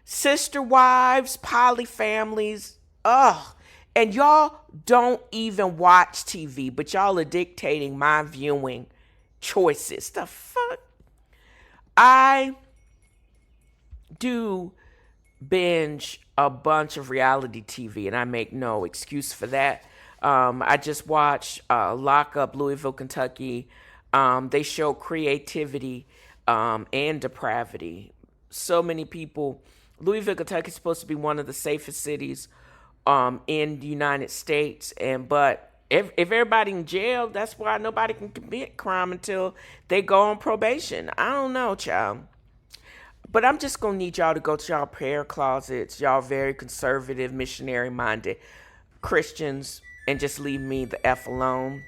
Sister wives, poly families, ugh. And y'all don't even watch TV, but y'all are dictating my viewing choices. The fuck? I do binge a bunch of reality TV, and I make no excuse for that. I just watched Lock Up Louisville, Kentucky. They show creativity and depravity. So many people. Louisville, Kentucky is supposed to be one of the safest cities in the United States, but if everybody in jail, that's why nobody can commit crime until they go on probation. I don't know, child. But I'm just going to need y'all to go to y'all prayer closets, y'all very conservative, missionary-minded Christians, and just leave me the F alone.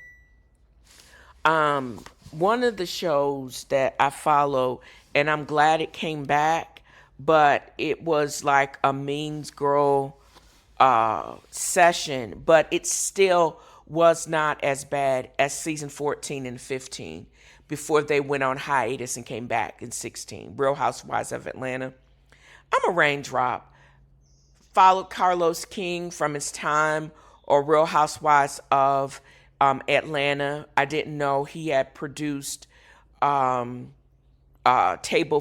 One of the shows that I follow and I'm glad it came back, but it was like a Mean Girl session, but it still was not as bad as season 14 and 15 before they went on hiatus and came back in 16. Real Housewives of Atlanta. I'm a raindrop. Followed Carlos King from his time, or Real Housewives of Atlanta. I didn't know he had produced Table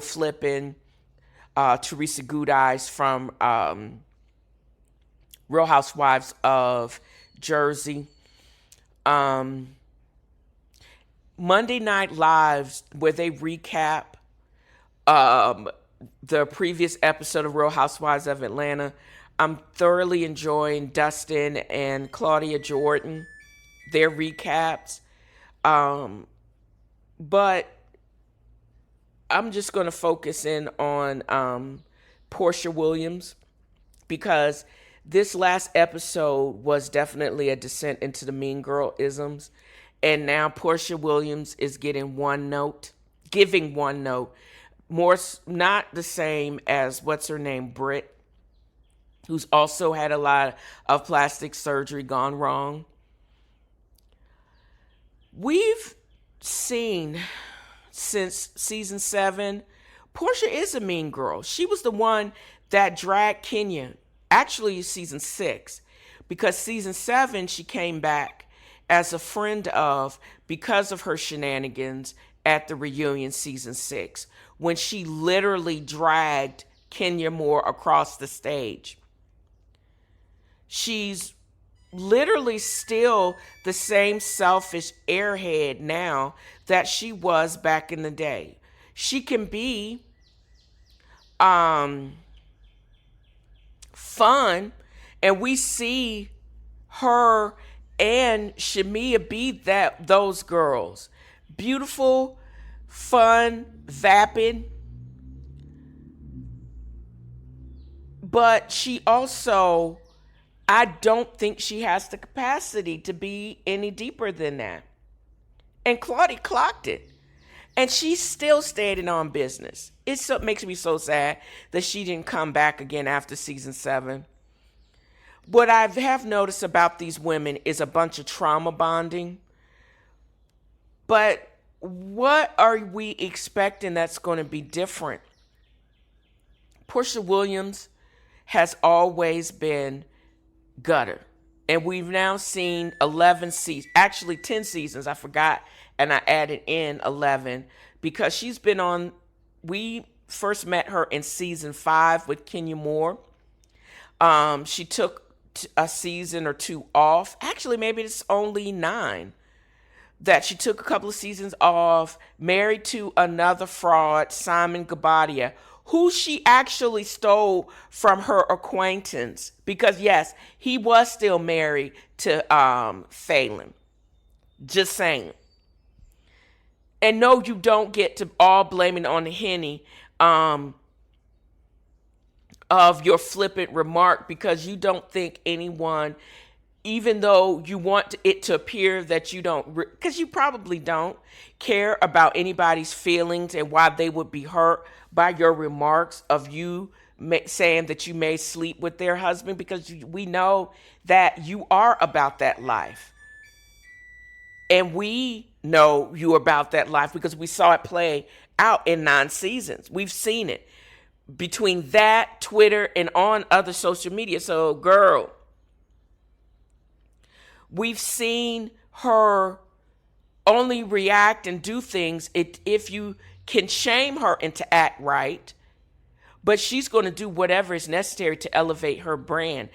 Flipping, Teresa Goodeyes from Real Housewives of Jersey. Monday Night Lives, where they recap the previous episode of Real Housewives of Atlanta. I'm thoroughly enjoying Dustin and Claudia Jordan, their recaps. But I'm just going to focus in on Portia Williams, because this last episode was definitely a descent into the Mean Girl isms. And now Portia Williams is giving one note. More, not the same as what's her name, Britt, who's also had a lot of plastic surgery gone wrong. We've seen since season 7, Portia is a mean girl. She was the one that dragged Kenya, actually season 6, because season 7 she came back as a friend of, because of her shenanigans at the reunion season 6, when she literally dragged Kenya Moore across the stage. She's literally still the same selfish airhead now that she was back in the day. She can be fun, and we see her and Shamia be those girls. Beautiful, fun, vapid. But she also, I don't think she has the capacity to be any deeper than that. And Claudia clocked it. And she's still standing on business. It makes me so sad that she didn't come back again after season 7. What I have noticed about these women is a bunch of trauma bonding. But what are we expecting that's going to be different? Portia Williams has always been gutter. And we've now seen 11 seasons, actually 10 seasons, I forgot, and I added in 11, because she's been on, we first met her in season 5 with Kenya Moore. She took a season or 2 off. Actually, maybe it's only 9 that she took a couple of seasons off, married to another fraud, Simon Gabadia, who she actually stole from her acquaintance. Because yes, he was still married to Phelan. Just saying. And no, you don't get to all blaming on the Henny of your flippant remark, because you don't think anyone, even though you want it to appear that you don't, because you probably don't care about anybody's feelings and why they would be hurt by your remarks of you saying that you may sleep with their husband, because we know that you are about that life. And we know you're about that life because we saw it play out in 9 seasons. We've seen it between that, Twitter, and on other social media. So, girl, we've seen her only react and do things if you can shame her into act right. But she's going to do whatever is necessary to elevate her brand.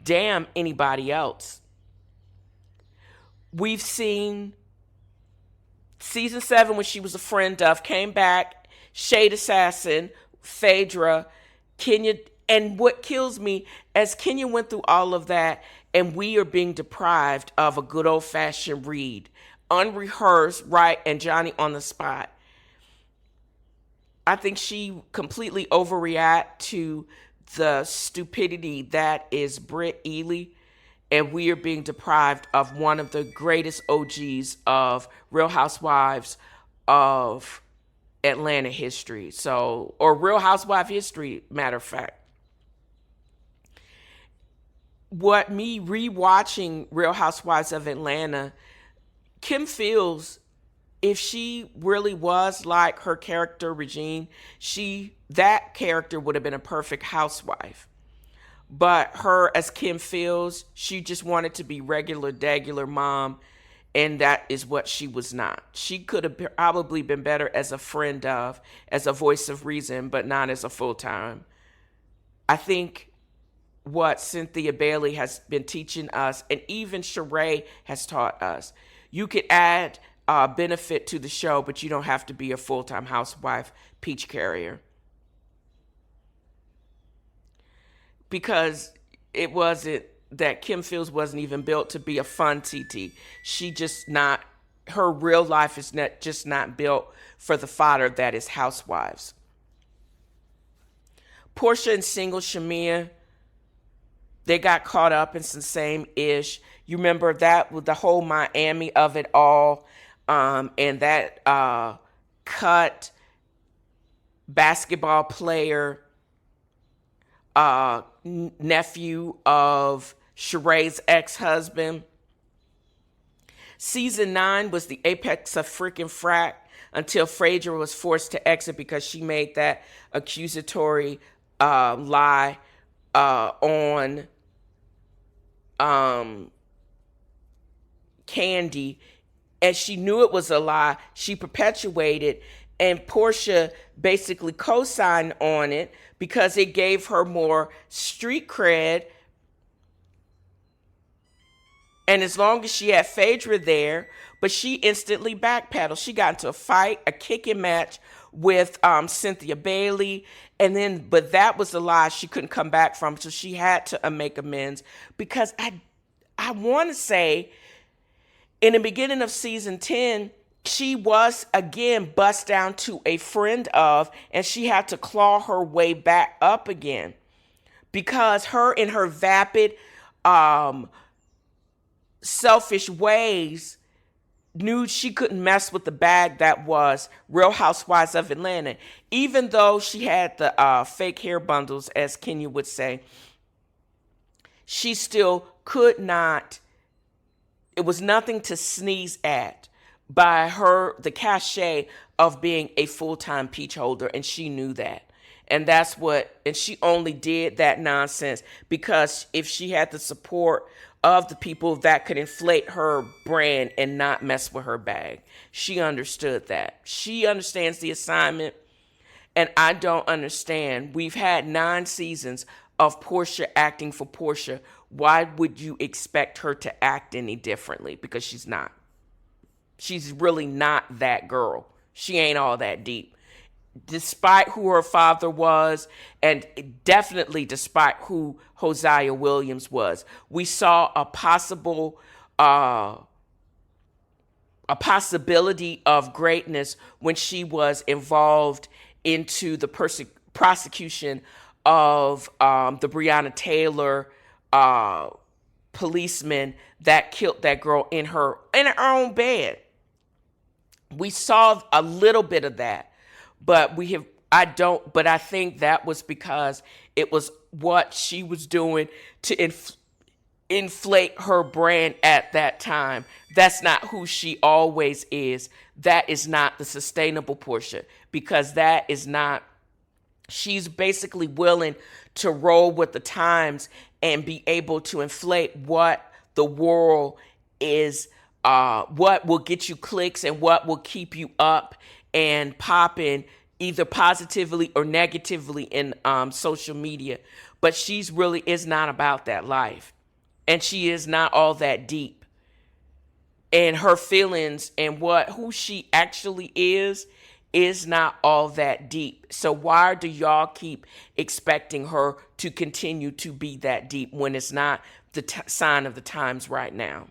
Damn anybody else. We've seen season 7 when she was a friend of, came back, Shade Assassin, Phaedra, Kenya. And what kills me, as Kenya went through all of that, and we are being deprived of a good old-fashioned read, unrehearsed, right, and Johnny on the spot. I think she completely overreacted to the stupidity that is Britt Ely, and we are being deprived of one of the greatest OGs of Real Housewives of Atlanta history. So, or Real Housewife history, matter of fact. What me rewatching Real Housewives of Atlanta, Kim Fields, if she really was like her character Regine, that character would have been a perfect housewife. But her as Kim Fields, she just wanted to be regular, degular mom, and that is what she was not. She could have probably been better as a friend of, as a voice of reason, but not as a full-time. I think what Cynthia Bailey has been teaching us, and even Sheree has taught us, you could add benefit to the show, but you don't have to be a full-time housewife peach carrier. Because it wasn't that Kim Fields wasn't even built to be a fun TT. She just not, her real life is just not built for the fodder that is housewives. Portia and single Shamia, they got caught up in some same-ish. You remember that with the whole Miami of it all, and that cut basketball player, nephew of Sheree's ex-husband. Season 9 was the apex of freaking frack until Phaedra was forced to exit because she made that accusatory lie on Candy, and she knew it was a lie. She perpetuated, and Portia basically co-signed on it because it gave her more street cred. And as long as she had Phaedra there, but she instantly backpedaled. She got into a fight, a kicking match with Cynthia Bailey, and then, but that was a lie she couldn't come back from, so she had to make amends. Because I want to say, in the beginning of season 10, she was again bust down to a friend of, and she had to claw her way back up again, because her in her vapid, selfish ways knew she couldn't mess with the bag that was Real Housewives of Atlanta. Even though she had the fake hair bundles, as Kenya would say, she still could not, it was nothing to sneeze at by her, the cachet of being a full-time peach holder, and she knew that. And that's what, and she only did that nonsense because if she had the support of the people that could inflate her brand and not mess with her bag. She understood that. She understands the assignment, and I don't understand. We've had 9 seasons of Portia acting for Portia. Why would you expect her to act any differently? Because she's not. She's really not that girl. She ain't all that deep. Despite who her father was, and definitely despite who Hosea Williams was, we saw a possibility of greatness when she was involved into the prosecution of the Breonna Taylor policeman that killed that girl in her own bed. We saw a little bit of that. But I think that was because it was what she was doing to inflate her brand at that time. That's not who she always is. That is not the sustainable Portia, because that is not, she's basically willing to roll with the times and be able to inflate what the world is, what will get you clicks and what will keep you up and popping either positively or negatively in social media. But she's really is not about that life. And she is not all that deep. And her feelings and who she actually is not all that deep. So why do y'all keep expecting her to continue to be that deep when it's not the sign of the times right now?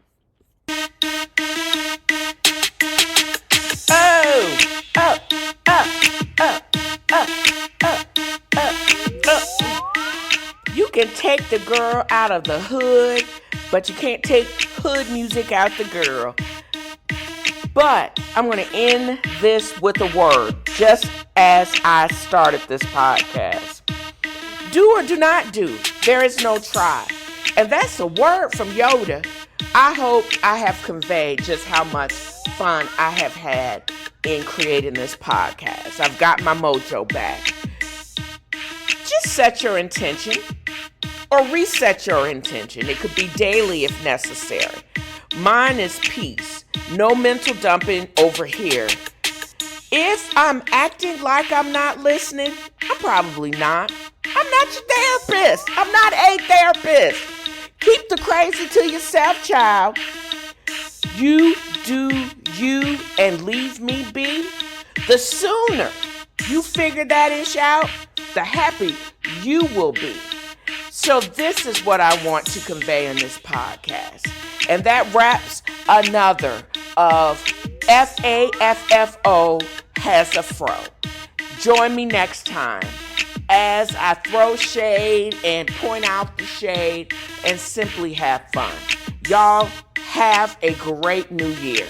You can take the girl out of the hood, but you can't take hood music out the girl. But I'm going to end this with a word, just as I started this podcast. Do or do not do. There is no try. And that's a word from Yoda. I hope I have conveyed just how much fun I have had in creating this podcast. I've got my mojo back. Just set your intention or reset your intention. It could be daily if necessary. Mine is peace. No mental dumping over here. If I'm acting like I'm not listening, I'm probably not. I'm not your therapist. I'm not a therapist. Keep the crazy to yourself, child. You do you and leave me be. The sooner you figure that ish out, the happier you will be. So this is what I want to convey in this podcast. And that wraps another of F.A.A.F.O has a fro. Join me next time as I throw shade and point out the shade and simply have fun. Y'all have a great new year.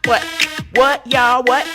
What? What, y'all? What?